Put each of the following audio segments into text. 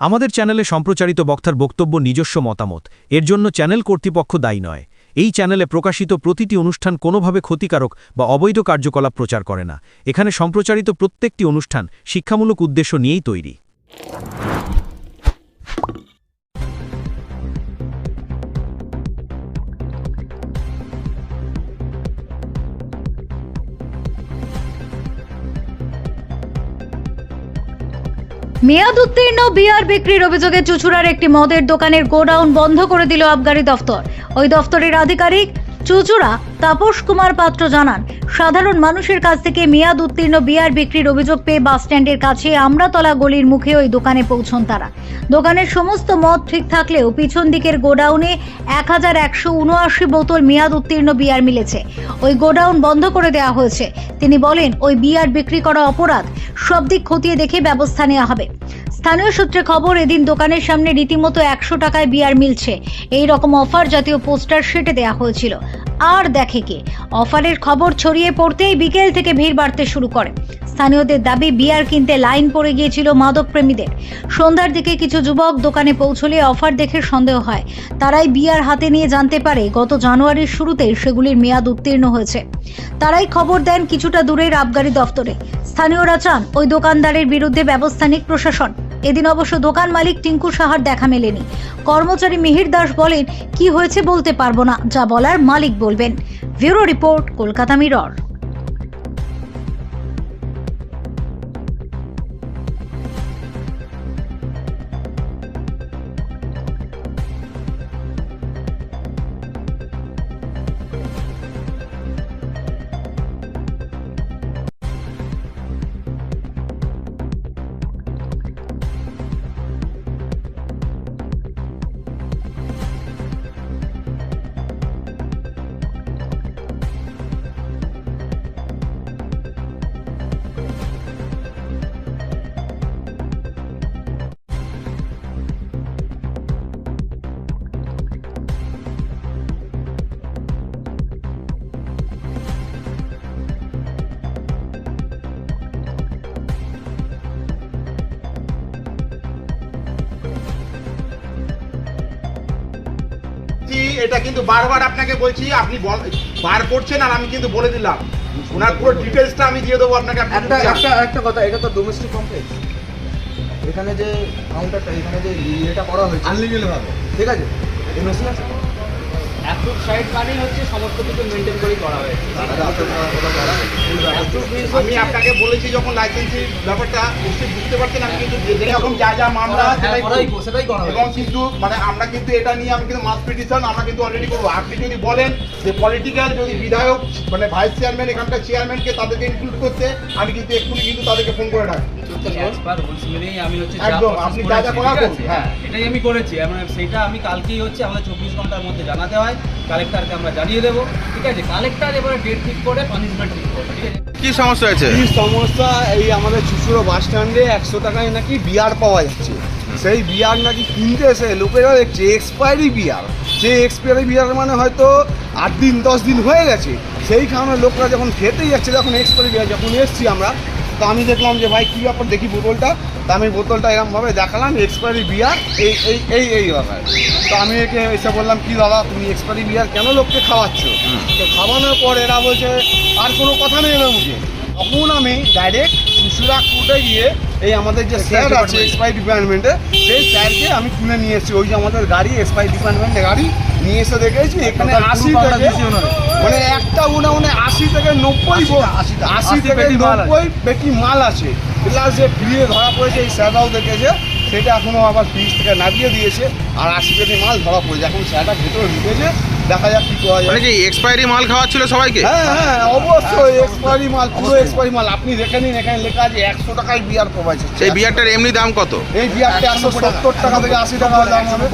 আমাদের চ্যানেলে সম্প্রচারিত বক্তার বক্তব্য নিজস্ব মতামত, এর জন্য চ্যানেল কর্তৃপক্ষ দায়ী নয়। এই চ্যানেলে প্রকাশিত প্রতিটি অনুষ্ঠান কোনোভাবে ক্ষতিকারক বা অবৈধ কার্যকলাপ প্রচার করে না। এখানে সম্প্রচারিত প্রত্যেকটি অনুষ্ঠান শিক্ষামূলক উদ্দেশ্য নিয়েই তৈরি। মেয়াদ উত্তীর্ণ বিয়ার বিক্রির অভিযোগে চুঁচুড়ার একটি মদের দোকানের গোডাউন বন্ধ করে দিল আবগারি দফতর। ওই দফতরের আধিকারিক চুঁচুড়া তাপস কুমার পাত্র জানান, সাধারণ মানুষের কাছ থেকে মেয়াদ উত্তীর্ণ বিয়ার বিক্রির অভিযোগ পেয়ে বাসস্ট্যান্ডের কাছে আমরাতলা গলির মুখে ওই দোকানে পৌঁছন তারা। দোকানের সমস্ত মদ ঠিক থাকলেও পিছন দিকের গোডাউনে 1179 বোতল মেয়াদ উত্তীর্ণ বিয়ার মিলেছে। ওই গোডাউন বন্ধ করে দেওয়া হয়েছে। তিনি বলেন, ওই বিয়ার বিক্রি করা অপরাধ, সব দিক খতিয়ে দেখে ব্যবস্থা নেওয়া হবে। স্থানীয় সূত্রে খবর, এদিন দোকানের সামনে রীতিমতো 100 টাকায় বিয়ার মিলছে এই রকম অফার জাতীয় পোস্টার সেটে দেওয়া হয়েছিল। আর দেখে কে, অফারের খবর ছড়িয়ে পড়তেই বিকেল থেকে ভিড় বাড়তে শুরু করে। স্থানীয়দের দাবি, বিয়ার কিনতে লাইন পড়ে গিয়েছিল মাদক প্রেমীদের। সন্ধ্যার দিকে কিছু যুবক দোকানে পৌঁছলে অফার দেখে সন্দেহ হয়। তারাই বিয়ার হাতে নিয়ে জানতে পারে গত জানুয়ারির শুরুতে সেগুলির মেয়াদ উত্তীর্ণ হয়েছে। তারাই খবর দেন কিছুটা দূরের আবগারি দফতরে। স্থানীয়রা চান ওই দোকানদারের বিরুদ্ধে ব্যবস্থা নিক প্রশাসন। এদিন অবশ্য দোকান মালিক টিঙ্কু সাহার দেখা মেলেনি। কর্মচারী মিহির দাস বলেন, কি হয়েছে বলতে পারবো না, যা বলার মালিক বলবেন। Bureau report, Kolkata mirror. এটা কিন্তু বারবার আপনাকে বলছি, আপনি বার করছেন আর আমি কিন্তু বলে দিলাম ওনার পুরো ডিটেইলসটা আমি দিয়ে দেবো আপনাকে। একটা কথা, এটা তো ডোমেস্টিক কমপ্লেক্স। এখানে যে কাউন্টারটা, এখানে যে এটা করা হয়েছে আনলিগেল ভাবে, ঠিক আছে? এমএসি আছে, অ্যাপ্রুভ সাইট মানেই হচ্ছে সমস্ত কিছু মেনটেন করে করা হয়েছে। আমি আপনাকে বলেছি যখন লাইসেন্সির ব্যাপারটা নিশ্চয়ই বুঝতে পারছেন, আমি কিন্তু যেরকম যা যা মামলা সেটাই করা এবং কিন্তু মানে আমরা কিন্তু এটা নিয়ে আমি কিন্তু মাস পিটিশন আমরা কিন্তু অলরেডি করবো। আপনি যদি বলেন যে পলিটিক্যাল যদি বিধায়ক মানে ভাইস চেয়ারম্যান এখানকার চেয়ারম্যানকে তাদেরকে ইনক্লুড করতে, আমি কিন্তু এক্ষুনি কিন্তু তাদেরকে ফোন করে রাখি। এটাই আমি করেছি, সেটা আমি কালকেই হচ্ছে আমাদের 24 ঘন্টার মধ্যে জানাতে হয়। কালেক্টরকে আমরা জানিয়ে দেবো, ঠিক আছে? কালেক্টর এবারে ডেট ঠিক করে পানিশমেন্ট ঠিক করবে, ঠিক আছে? কি সমস্যা হয়েছে? এই সমস্যা, এই আমাদের চুচুড়ো বাস স্ট্যান্ডে 100 টাকায় নাকি বিয়ার পাওয়া যাচ্ছে। সেই বিয়ার নাকি কিনতে এসে লোকেরা দেখছে এক্সপায়ারি বিয়ার। সেই এক্সপায়ারি বিয়ার মানে হয়তো 8 দিন 10 দিন হয়ে গেছে। সেই কারণে লোকরা যখন খেতেই যাচ্ছে, যখন এক্সপায়ারি বিয়ার যখন এসছি আমরা, তো আমি দেখলাম যে ভাই কী ব্যাপার, দেখি বোতলটা। তো আমি বোতলটা এরকমভাবে দেখালাম এক্সপায়ারি বিয়ার এই ব্যাপার। তো আমি একে এসে বললাম, কি দাদা তুমি এক্সপায়ারি বিয়ার কেন লোককে খাওয়াচ্ছ? তো খাওয়ানোর পর এরা বলছে আর কোনো কথা নেই এর মুখে। তখন আমি ডাইরেক্ট চুঁচুড়া কোর্টে গিয়ে এই আমাদের যে স্যার আছে এক্সপায়ারি ডিপার্টমেন্টে, সেই স্যারকে আমি তুলে নিয়ে এসেছি। ওই যে আমাদের গাড়ি এক্সপায়ারি ডিপার্টমেন্টে গাড়ি নিয়ে এসে দেখেছি এখানে 80 থেকে মানে একটা উনি 80 থেকে 90 পেটি মাল আছে। প্লাস যে ফ্রিয়ে ধরা পড়েছে এই স্যাররাও দেখেছে, সেটা এখনও আবার ফ্রিজ থেকে নামিয়ে দিয়েছে। আর 80 পেটি মাল ধরা পড়েছে, এখন স্যারটা ভেতরে ঢুকেছে, দেখা যাক কি করা যায়। মানে কি এক্সপায়ারি মাল খাওয়াচ্ছিল সবাইকে? হ্যাঁ অবশ্যই এক্সপায়ারি মাল, পুরো এক্সপায়ারি মাল। আপনি দেখে নিন, এখানে লেখা আছে 100 টাকায় বিয়ার পাওয়াচ্ছে। সেই বিয়ারটার এমনি দাম কত? এই বিয়ারটা 170 টাকা থেকে 80 টাকা দাম হবে।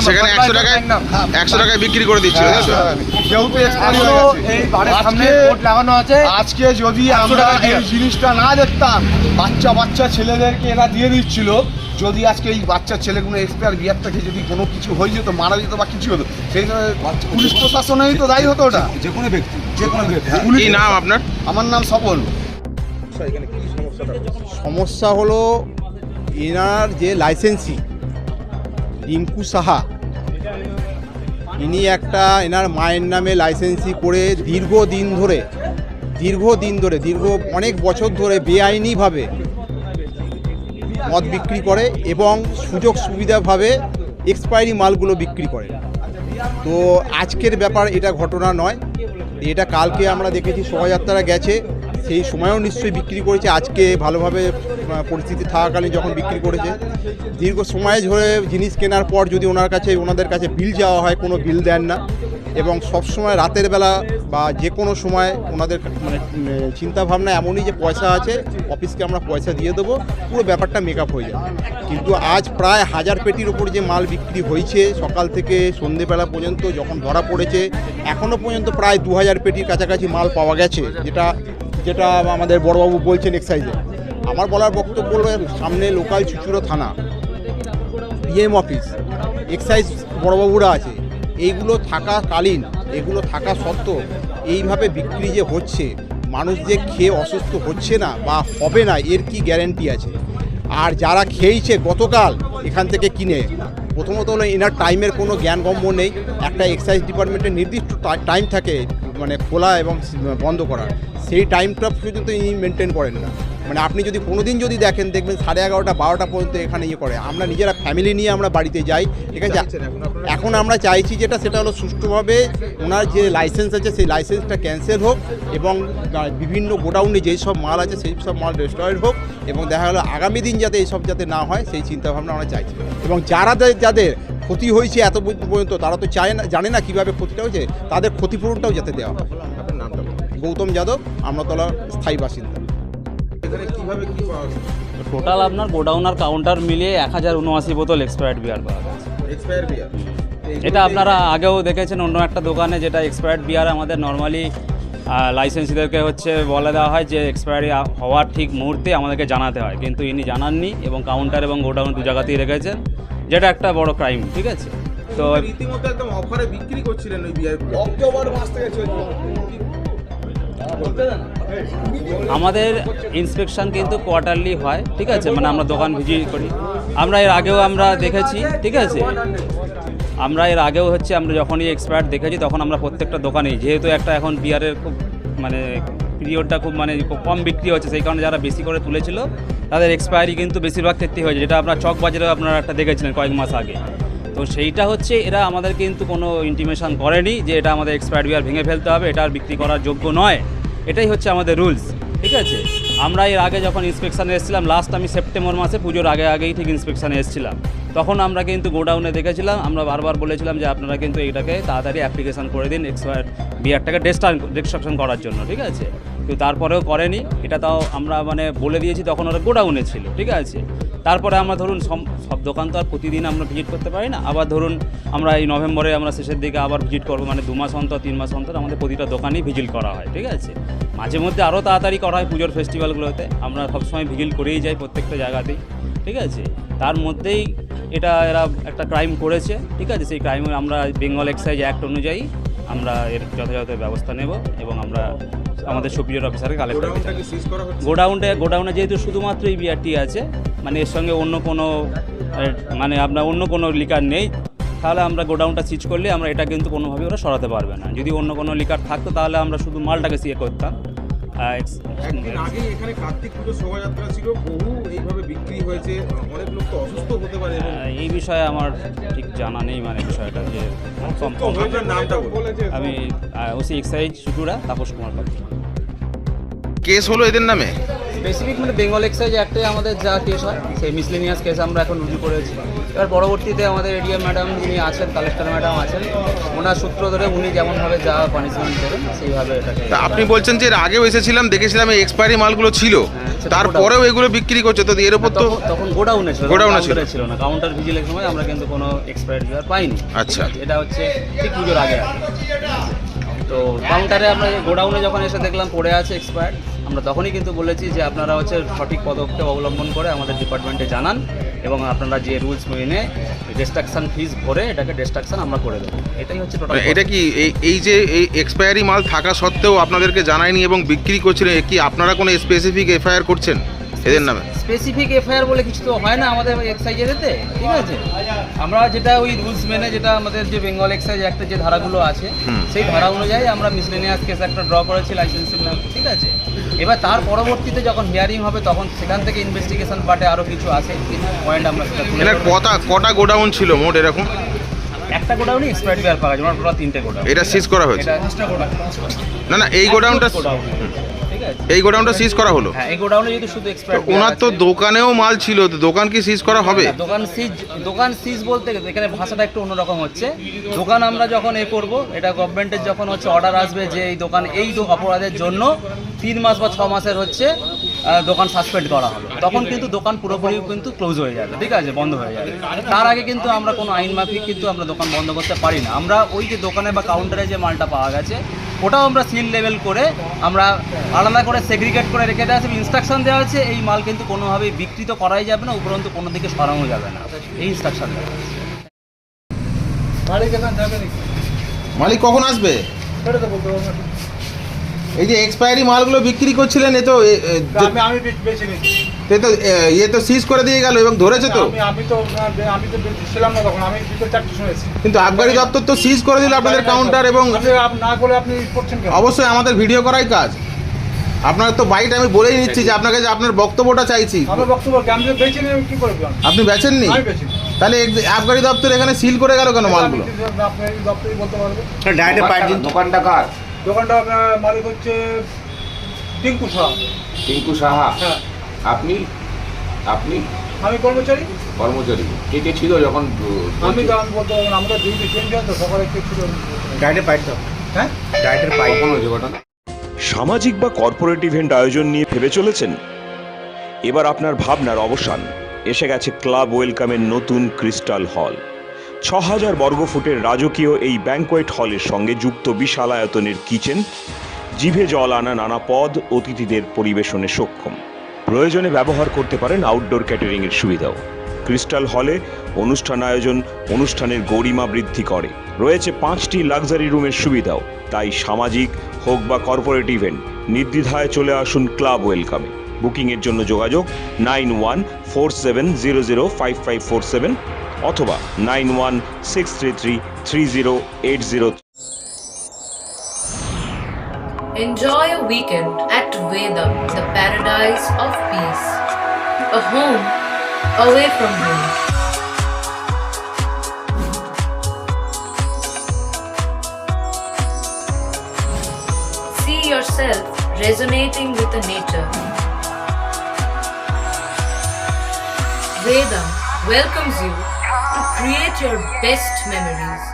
সেখানে 100 টাকায় বিক্রি করে দিচ্ছিল, যেহেতু এক্সপায়ারি হয়ে গেছে। এই বাড়ির সামনে বোর্ড লাগানো আছে। আজকে যদি আমরা এই জিনিসটা না দেখতাম, বাচ্চা ছেলেদেরকে এরা দিয়ে দিচ্ছিল, যদি আজকে এই বাচ্চা ছেলেগুলো এক্সপায়ার বিয়ারটাকে যদি কোনো কিছু হয়ে যেত, মারা যেত বা কিছু হতো, সেই জন্য পুলিশ প্রশাসনেই তো দায়ী হতো ওটা। যে কোনো ব্যক্তি। কি নাম আপনার? আমার নাম সফল। সমস্যা হলো এনার যে লাইসেন্সি রিঙ্কু সাহা, ইনি একটা এনার মায়ের নামে লাইসেন্সি করে দীর্ঘদিন ধরে অনেক বছর ধরে বেআইনিভাবে মদ বিক্রি করে এবং সুযোগ সুবিধাভাবে এক্সপায়ারি মালগুলো বিক্রি করে। তো আজকের ব্যাপার এটা ঘটনা নয়, এটা কালকে আমরা দেখেছি শোভাযাত্রা গেছে, সেই সময়ও নিশ্চয়ই বিক্রি করেছে, আজকে ভালোভাবে পরিস্থিতি থাকাকালীন যখন বিক্রি করেছে। দীর্ঘ সময় ধরে জিনিস কেনার পর যদি ওনাদের কাছে বিল যাওয়া হয়, কোনো বিল দেন না এবং সবসময় রাতের বেলা বা যে কোনো সময় ওনাদের মানে চিন্তাভাবনা এমনই যে পয়সা আছে, অফিসকে আমরা পয়সা দিয়ে দেবো, পুরো ব্যাপারটা মেকআপ হয়ে যাবে। কিন্তু আজ প্রায় 1000 পেটির ওপর যে মাল বিক্রি হয়েছে সকাল থেকে সন্ধেবেলা পর্যন্ত যখন ধরা পড়েছে, এখনও পর্যন্ত প্রায় 2000 পেটির কাছাকাছি মাল পাওয়া গেছে, যেটা আমাদের বড়বাবু বলছেন এক্সাইজে। আমার বলার বক্তব্য হলো, সামনে লোকাল চুচুড়ো থানা, বিএম অফিস, এক্সাইজ বড়বাবুরা আছে, এইগুলো থাকা সত্ত্বেও এইভাবে বিক্রি যে হচ্ছে, মানুষ যে খেয়ে অসুস্থ হচ্ছে না বা হবে না এর কি গ্যারেন্টি আছে? আর যারা খেয়েছে গতকাল এখান থেকে কিনে, প্রথমত হলো এনার টাইমের কোনো জ্ঞানগম্য নেই। একটা এক্সাইজ ডিপার্টমেন্টের নির্দিষ্ট টাইম থাকে মানে খোলা এবং বন্ধ করার, সেই টাইমটা পর্যন্ত ইনি মেনটেন করেন না। মানে আপনি যদি কোনো দিন যদি দেখবেন 11:30 12টা পর্যন্ত এখানে করে। আমরা নিজেরা ফ্যামিলি নিয়ে আমরা বাড়িতে যাই, ঠিক আছে। এখন আমরা চাইছি সেটা হলো সুষ্ঠুভাবে ওনার যে লাইসেন্স আছে সেই লাইসেন্সটা ক্যান্সেল হোক এবং বিভিন্ন গোডাউনে যেই সব মাল আছে সেই সব মাল ডিস্ট্রয়েড হোক এবং দেখা গেলো আগামী দিন যাতে এইসব যাতে না হয় সেই চিন্তাভাবনা আমরা চাইছি। এবং যাদের ক্ষতি হয়েছে এত পর্যন্ত, তারা তো জানে না কীভাবে ক্ষতিটা হয়েছে, তাদের ক্ষতিপূরণটাও যাতে দেওয়া হয়। আপনার নামটা? গৌতম যাদব, আমরাতলা স্থায়ী বাসিন্দা। টোটাল আপনার গোডাউন আর কাউন্টার মিলিয়ে 1079 বোতল এক্সপায়ার্ড বিয়ার পাওয়া গেছে। এক্সপায়ার বিয়ার এটা আপনারা আগেও দেখেছেন অন্য একটা দোকানে, যেটা এক্সপায়ার্ড বিয়ার আমাদের নর্মালি লাইসেন্সিদেরকে বলে দেওয়া হয় যে এক্সপায়ারি হওয়ার ঠিক মুহূর্তে আমাদেরকে জানাতে হয়, কিন্তু ইনি জানাননি এবং কাউন্টার এবং গোডাউন দু জায়গাতেই রেখেছেন, যেটা একটা বড় ক্রাইম, ঠিক আছে। তো রীতিমতো একদম অফারে বিক্রি করছিলেন ওই বিয়ার, অক্টোবর মাস থেকে চলছে। আমাদের ইন্সপেকশন কিন্তু কোয়ার্টারলি হয়, ঠিক আছে, মানে আমরা দোকান ভিজিট করি। আমরা এর আগেও দেখেছি, ঠিক আছে, আমরা যখনই এক্সপায়ার্ড দেখেছি তখন আমরা প্রত্যেকটা দোকানেই, যেহেতু একটা এখন বিয়ারের খুব মানে পিরিয়ডটা খুব কম বিক্রি হচ্ছে, সেই কারণে যারা বেশি করে তুলেছিল তাদের এক্সপায়ারি কিন্তু বেশিরভাগ ক্ষেত্রেই হয়েছে, যেটা আপনার চক বাজারে আপনারা একটা দেখেছিলেন কয়েক মাস আগে। তো সেইটা এরা আমাদের কিন্তু কোনো ইন্টিমেশন করেনি যে এটা আমাদের এক্সপায়ার্ড বিয়ার ভেঙে ফেলতে হবে, এটা আর বিক্রি করার যোগ্য নয়, এটাই হচ্ছে আমাদের রুলস, ঠিক আছে। আমরা এর আগে যখন ইন্সপেকশানে এসেছিলাম, লাস্ট আমি সেপ্টেম্বর মাসে পুজোর আগেই ঠিক ইন্সপেকশানে এসেছিলাম, তখন আমরা কিন্তু গোডাউনে দেখেছিলাম, আমরা বারবার বলেছিলাম যে আপনারা কিন্তু এইটাকে তাড়াতাড়ি অ্যাপ্লিকেশান করে দিন এক্সপায়ার্ড বিয়ারটাকে ডিস্ট্রাকশন করার জন্য, ঠিক আছে। কিন্তু তারপরেও করেনি, এটা তাও আমরা বলে দিয়েছি, তখন ওরা গোডাউনে ছিল, ঠিক আছে। তারপরে আমরা ধরুন সব দোকান তো আর প্রতিদিন আমরা ভিজিট করতে পারি না, আবার ধরুন আমরা এই নভেম্বরে আমরা শেষের দিকে আবার ভিজিট করবো, 2 মাস অন্তর 3 মাস অন্তর আমাদের প্রতিটা দোকানেই ভিজিট করা হয়, ঠিক আছে। মাঝে মধ্যে আরও তাড়াতাড়ি করা হয় পুজোর ফেস্টিভ্যালগুলোতে, আমরা সবসময় ভিজিট করেই যাই প্রত্যেকটা জায়গাতেই, ঠিক আছে। তার মধ্যেই এরা একটা ক্রাইম করেছে, ঠিক আছে। সেই ক্রাইমে আমরা বেঙ্গল এক্সাইজ অ্যাক্ট অনুযায়ী আমরা এর যথাযথ ব্যবস্থা নেব এবং আমরা আমাদের সুপিরিয়র অফিসারকে কালেক্ট গোডাউনে যেহেতু শুধুমাত্র এই বিয়ারটি আছে, এর সঙ্গে অন্য কোনো লিকার নেই, তাহলে আমরা গোডাউনটা সিজ করলে আমরা এটা কিন্তু কোনোভাবেই ওরা সরাতে পারবে না। যদি অন্য কোনো লিকার থাকতো তাহলে আমরা শুধু মালটাকে সিয়ে করতাম। একদিন আগে এখানে কার্তিক পুজো শোভাযাত্রা ছিল, বহু এইভাবে বিক্রি হয়েছে, অনেক লোক তো অসুস্থ হতে পারে। এই বিষয়ে আমার ঠিক জানা নেই, বিষয়টা যে নামটা আমি ওসি এক্সাইজ চুচুড়া তাপস কুমার পাত্র। কেস হলো এদের নামে স্পেসিফিক বেঙ্গল এক্সাইজ অ্যাক্টে আমাদের যা কেস হয় সেই মিসলেনিয়াস কেস আমরা এখন রুজু করেছি। এবার পরবর্তীতে আমাদের এডিএম ম্যাডাম যিনি আছেন, কালেক্টর ম্যাডাম আছেন, ওনার সূত্র ধরে উনি যেমনভাবে যা পানিশমেন্ট দেবেন সেইভাবে এটাকে। আপনি বলছেন যে এর আগেও এসেছিলাম, দেখেছিলাম এই এক্সপায়ারি মালগুলো ছিল, তারপরেও এগুলো বিক্রি করছে, তো এর উপর তো তখন গোডাউনে ছিল না, কাউন্টার ভিজিলের সময় আমরা কিন্তু কোনো এক্সপায়ারি বিয়ার পাইনি। আচ্ছা, এটা হচ্ছে ঠিক পুজোর আগে। তো কাউন্টারে আমরা গোডাউনে যখন এসে দেখলাম পড়ে আছে এক্সপায়ার্ড, আমরা তখনই কিন্তু বলেছি যে আপনারা সঠিক পদক্ষেপ অবলম্বন করে আমাদের ডিপার্টমেন্টে জানান এবং আপনারা যে রুলস মেনে ডিস্ট্রাকশন ফিস ভরে এটাকে ডিস্ট্রাকশন আমরা করে দেবো। এটাই হচ্ছে টোটাল। এটা কি এই যে এই এক্সপায়ারি মাল থাকা সত্ত্বেও আপনাদেরকে জানায়নি এবং বিক্রি করছিলেন, কি আপনারা কোনো স্পেসিফিক এফআইআর করছেন? এদের নামে? স্পেসিফিক এফআইআর বলে কিছু তো হয় না আমাদের এক্সাইজেতে, ঠিক আছে? আমরা যেটা ওই রুলস মেনে, যেটা আমাদের যে বেঙ্গল এক্সাইজ অ্যাক্টের যে ধারাগুলো আছে সেই ধারা অনুযায়ী আমরা মিসলেনিয়াস কেস একটা ড্র করেছি লাইসেন্সিং নামে, ঠিক আছে? এবার তার পরবর্তীতে যখন হিয়ারিং হবে তখন সেখান থেকে ইনভেস্টিগেশন পার্টে আরও কিছু আছে, কিছু পয়েন্ট আমরা সেটা তুলে এনার ধরবো। কটা গোডাউন ছিল মোট এরকম? একটা গোডাউনে এক্সপায়ার্ড বিয়ার পাওয়া যায়, আমরা 3টে গোডাউন। এটা সিজ করা হয়েছে? এটা না এই গোডাউনটা, ঠিক আছে, এই গোডাউনটা সিজ করা হলো? হ্যাঁ এই গোডাউনে যেহেতু শুধু এক্সপায়ার্ড ওনার তো দোকানেও মাল ছিল, তো দোকান কি সিজ করা হবে? দোকান সিজ বলতে গেলে এখানে ভাষাটা একটু অন্যরকম হচ্ছে। দোকান আমরা যখন করব, এটা গভর্নমেন্টের যখন অর্ডার আসবে যে এই দোকান এই অপরাধের জন্য 3 মাস বা 6 মাসের দোকান সাসপেন্ড করা হলো, তখন কিন্তু দোকান পুরোপুরি কিন্তু ক্লোজ হয়ে যাবে, ঠিক আছে, বন্ধ হয়ে যাবে। তার আগে কিন্তু আমরা কোনো আইন মাফিক কিন্তু আমরা দোকান বন্ধ করতে পারি না। আমরা ওই যে দোকানে বা কাউন্টারে যে মালটা পাওয়া গেছে ওটাও আমরা সিল লেভেল করে আমরা আলাদা করে সেগ্রিগেট করে রেখে দেওয়া আছে, ইনস্ট্রাকশন দেওয়া আছে এই মাল কিন্তু কোনোভাবেই বিক্রি তো করাই যাবে না, উপরন্তু কোনো দিকে সরানো যাবে না, এই ইনস্ট্রাকশন দেওয়া আছে। মালিক কখন আসবে? এই যে এক্সপায়ারি মালগুলো বিক্রি করছিলেন, এ তো আমি বেছে নিচ্ছি। ইয়ে তো সিজ করে দিয়ে গেল এবং ধরেছে তো? আমি তো ছিলাম না তখন, আমি ভিতরে 4টে শুনেছি। কিন্তু আবগারি দপ্তর তো সিজ করে দিল আপনাদের কাউন্টার, এবং না করে আপনি করছেন কেন? অবশ্যই আমাদের ভিডিও করাই কাজ। আপনার তো বাইট আমি বলেই নিচ্ছি যে আপনাকে যে আপনার বক্তব্যটা চাইছি। আমার বক্তব্য আমি বেছে নিয়ে কি করবো? আপনি বেচেননি? আমি বেছে নিই। তাহলে আবগারি দপ্তর এখানে সিল করে গেল কেন মালগুলো? আপনি দপ্তরই বলতে পারবে। দোকানটা কার? দোকানটা আপনার মালিক হচ্ছে টিঙ্কু সাহা। টিঙ্কু সাহা। হ্যাঁ। আপনি আপনি আমি কর্মচারী। কর্মচারী কে কে ছিল যখন? আমি তো আমি বলতে পারবো না, আমাদের ডিউটি চেঞ্জ হয় তো, সকালে একটু ছিল। ডাইরেক্ট পাইপ দাও। হ্যাঁ, ডাইরেক্ট পাইপ কোন হয়েছে ঘটনা? সামাজিক বা কর্পোরেট ইভেন্ট আয়োজন নিয়ে ভেবে চলেছেন? এবার আপনার ভাবনার অবসান। এসে গেছে ক্লাব ওয়েলকামের নতুন ক্রিস্টাল হল। 6000 বর্গফুটের রাজকীয় এই ব্যাংকোয়েট হলের সঙ্গে যুক্ত বিশাল আয়তনের কিচেন, জিভে জল আনা নানা পদ অতিথিদের পরিবেশনে সক্ষম। প্রয়োজনে ব্যবহার করতে পারেন আউটডোর ক্যাটারিংয়ের সুবিধাও। ক্রিস্টাল হলে অনুষ্ঠান আয়োজন অনুষ্ঠানের গরিমা বৃদ্ধি করে। রয়েছে 5টি লাক্সারি রুমের সুবিধাও। তাই সামাজিক হোক বা কর্পোরেট ইভেন্ট নির্দ্বিধায় চলে আসুন ক্লাব ওয়েলকামে। বুকিংয়ের জন্য যোগাযোগ 9147005547 অথবা 9163333080। Enjoy a weekend at Vedam, the paradise of peace. A home away from home. See yourself resonating with the nature. Vedam welcomes you to create your best memories.